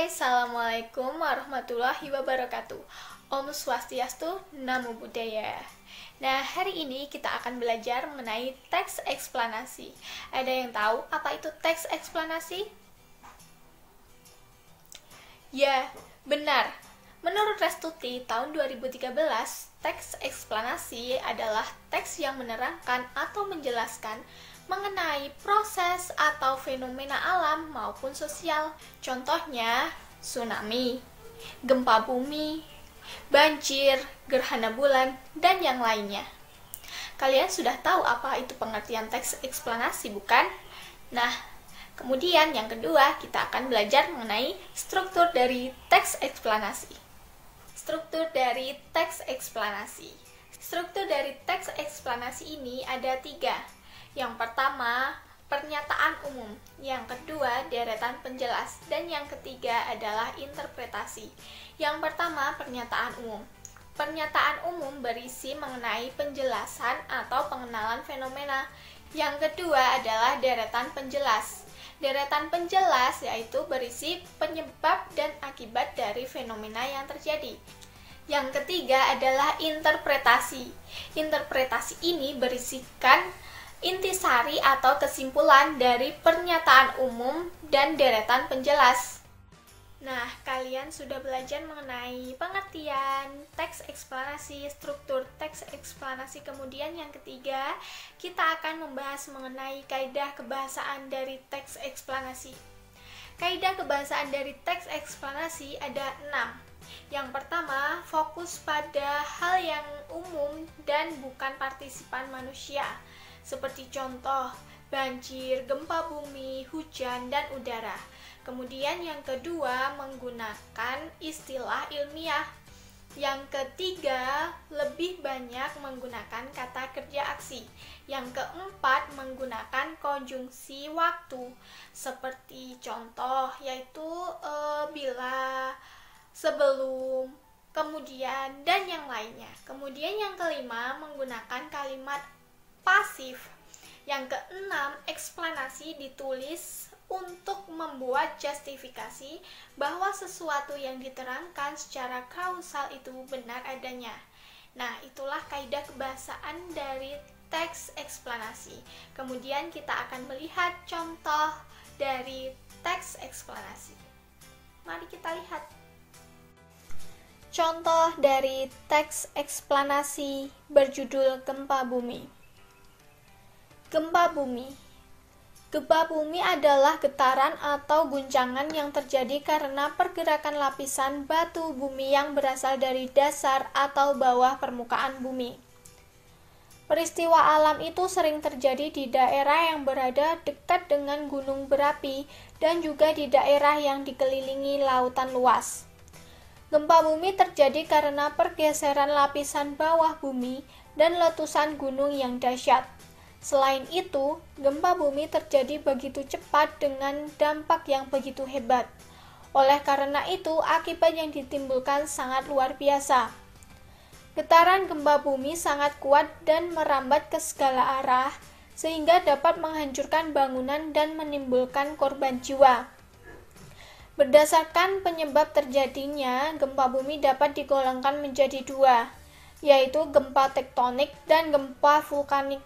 Hai, Assalamualaikum warahmatullahi wabarakatuh. Om Swastiastu, Namo Buddhaya. Nah, hari ini kita akan belajar mengenai teks eksplanasi. Ada yang tahu apa itu teks eksplanasi? Ya, benar. Menurut Restuti, tahun 2013, teks eksplanasi adalah teks yang menerangkan atau menjelaskan mengenai proses atau fenomena alam maupun sosial. Contohnya, tsunami, gempa bumi, banjir, gerhana bulan, dan yang lainnya. Kalian sudah tahu apa itu pengertian teks eksplanasi, bukan? Nah, kemudian yang kedua, kita akan belajar mengenai struktur dari teks eksplanasi. Struktur dari teks eksplanasi. Struktur dari teks eksplanasi ini ada 3. Yang pertama, pernyataan umum. Yang kedua, deretan penjelas. Dan yang ketiga adalah interpretasi. Yang pertama, pernyataan umum. Pernyataan umum berisi mengenai penjelasan atau pengenalan fenomena. Yang kedua adalah deretan penjelas. Deretan penjelas yaitu berisi penyebab dan akibat dari fenomena yang terjadi. Yang ketiga adalah interpretasi. Interpretasi ini berisikan intisari atau kesimpulan dari pernyataan umum dan deretan penjelas. Nah, kalian sudah belajar mengenai pengertian teks eksplanasi, struktur teks eksplanasi. Kemudian yang ketiga, kita akan membahas mengenai kaidah kebahasaan dari teks eksplanasi. Kaidah kebahasaan dari teks eksplanasi ada 6. Yang pertama, fokus pada hal yang umum dan bukan partisipan manusia, seperti contoh banjir, gempa bumi, hujan, dan udara. Kemudian yang kedua, menggunakan istilah ilmiah. Yang ketiga, lebih banyak menggunakan kata kerja aksi. Yang keempat, menggunakan konjungsi waktu. Seperti contoh, yaitu bila, sebelum, kemudian, dan yang lainnya. Kemudian yang kelima, menggunakan kalimat pasif. Yang keenam, eksplanasi ditulis untuk membuat justifikasi bahwa sesuatu yang diterangkan secara kausal itu benar adanya. Nah, itulah kaidah kebahasaan dari teks eksplanasi. Kemudian kita akan melihat contoh dari teks eksplanasi. Mari kita lihat. Contoh dari teks eksplanasi berjudul Gempa Bumi. Gempa bumi. Gempa bumi adalah getaran atau guncangan yang terjadi karena pergerakan lapisan batu bumi yang berasal dari dasar atau bawah permukaan bumi. Peristiwa alam itu sering terjadi di daerah yang berada dekat dengan gunung berapi dan juga di daerah yang dikelilingi lautan luas. Gempa bumi terjadi karena pergeseran lapisan bawah bumi dan letusan gunung yang dahsyat. Selain itu, gempa bumi terjadi begitu cepat dengan dampak yang begitu hebat. Oleh karena itu, akibat yang ditimbulkan sangat luar biasa. Getaran gempa bumi sangat kuat dan merambat ke segala arah, sehingga dapat menghancurkan bangunan dan menimbulkan korban jiwa. Berdasarkan penyebab terjadinya, gempa bumi dapat digolongkan menjadi 2, yaitu gempa tektonik dan gempa vulkanik.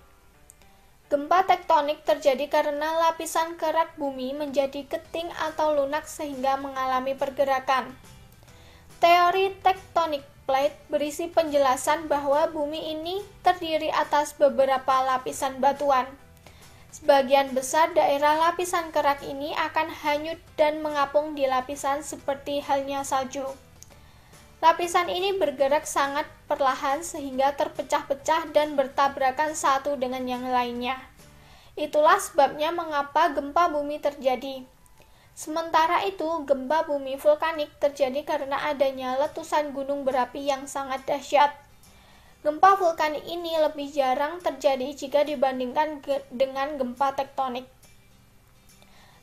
Gempa tektonik terjadi karena lapisan kerak bumi menjadi keting atau lunak sehingga mengalami pergerakan. Teori tektonik plate berisi penjelasan bahwa bumi ini terdiri atas beberapa lapisan batuan. Sebagian besar daerah lapisan kerak ini akan hanyut dan mengapung di lapisan seperti halnya salju. Lapisan ini bergerak sangat perlahan sehingga terpecah-pecah dan bertabrakan satu dengan yang lainnya. Itulah sebabnya mengapa gempa bumi terjadi. Sementara itu, gempa bumi vulkanik terjadi karena adanya letusan gunung berapi yang sangat dahsyat. Gempa vulkanik ini lebih jarang terjadi jika dibandingkan dengan gempa tektonik.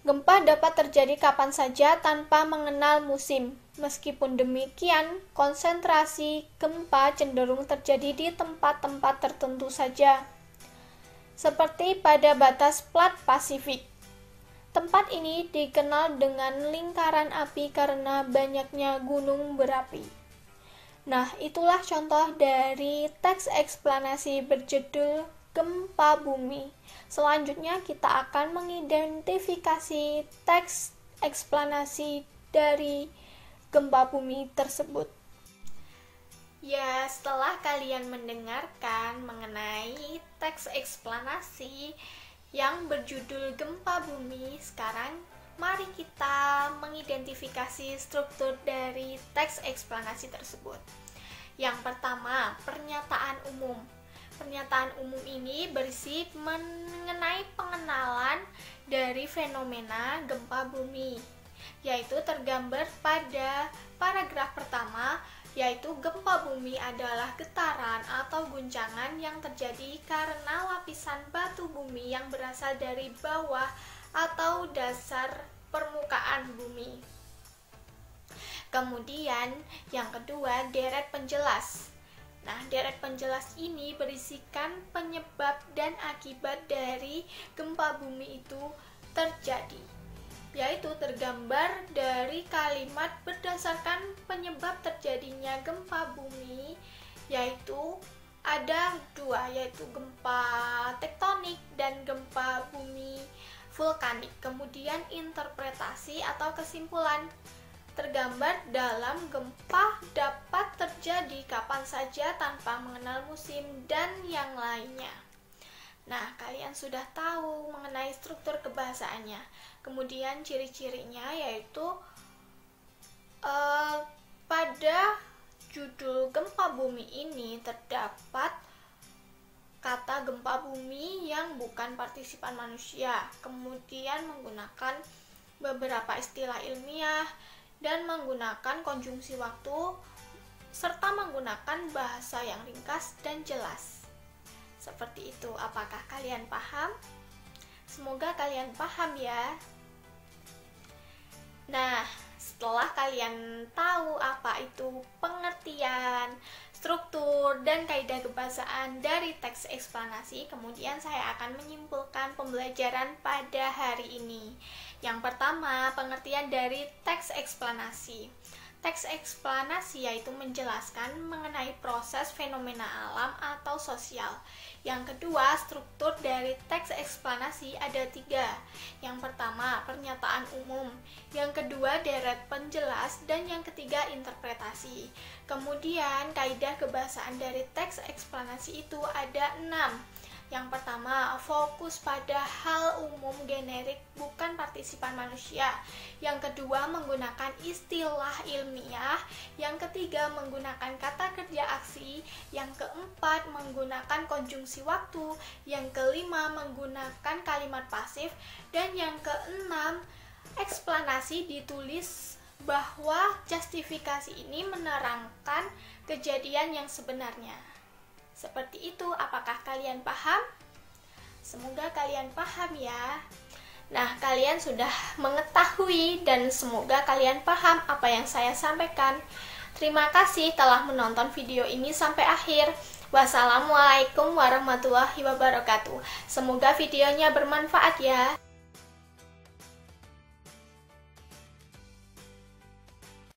Gempa dapat terjadi kapan saja tanpa mengenal musim. Meskipun demikian, konsentrasi gempa cenderung terjadi di tempat-tempat tertentu saja, seperti pada batas plat Pasifik. Tempat ini dikenal dengan lingkaran api karena banyaknya gunung berapi. Nah, itulah contoh dari teks eksplanasi berjudul Gempa Bumi. Selanjutnya kita akan mengidentifikasi teks eksplanasi dari gempa bumi tersebut. Ya, setelah kalian mendengarkan mengenai teks eksplanasi yang berjudul Gempa Bumi, sekarang mari kita mengidentifikasi struktur dari teks eksplanasi tersebut. Yang pertama, pernyataan umum. Pernyataan umum ini berisi mengenai pengenalan dari fenomena gempa bumi, yaitu tergambar pada paragraf pertama, yaitu gempa bumi adalah getaran atau guncangan yang terjadi karena lapisan batu bumi yang berasal dari bawah atau dasar permukaan bumi. Kemudian yang kedua, deret penjelas. Nah, deret penjelas ini berisikan penyebab dan akibat dari gempa bumi itu terjadi, yaitu tergambar dari kalimat berdasarkan penyebab terjadinya gempa bumi, yaitu ada dua, yaitu gempa tektonik dan gempa bumi vulkanik. Kemudian interpretasi atau kesimpulan, tergambar dalam gempa dapat terjadi kapan saja tanpa mengenal musim dan yang lainnya. Nah, kalian sudah tahu mengenai struktur kebahasaannya. Kemudian ciri-cirinya yaitu pada judul gempa bumi ini terdapat kata gempa bumi yang bukan partisipan manusia. Kemudian menggunakan beberapa istilah ilmiah dan menggunakan konjungsi waktu serta menggunakan bahasa yang ringkas dan jelas. Seperti itu, apakah kalian paham? Semoga kalian paham ya. Nah, setelah kalian tahu apa itu pengertian, struktur, dan kaidah kebahasaan dari teks eksplanasi, kemudian saya akan menyimpulkan pembelajaran pada hari ini. Yang pertama, pengertian dari teks eksplanasi. Teks eksplanasi yaitu menjelaskan mengenai proses fenomena alam atau sosial. Yang kedua, struktur dari teks eksplanasi ada 3. Yang pertama, pernyataan umum. Yang kedua, deret penjelas. Dan yang ketiga, interpretasi. Kemudian, kaidah kebahasaan dari teks eksplanasi itu ada 6. Yang pertama, fokus pada hal umum generik bukan partisipan manusia. Yang kedua, menggunakan istilah ilmiah. Yang ketiga, menggunakan kata kerja aksi. Yang keempat, menggunakan konjungsi waktu. Yang kelima, menggunakan kalimat pasif. Dan yang keenam, eksplanasi ditulis bahwa justifikasi ini menerangkan kejadian yang sebenarnya. Seperti itu, apakah kalian paham? Semoga kalian paham ya. Nah, kalian sudah mengetahui dan semoga kalian paham apa yang saya sampaikan. Terima kasih telah menonton video ini sampai akhir. Wassalamualaikum warahmatullahi wabarakatuh. Semoga videonya bermanfaat ya.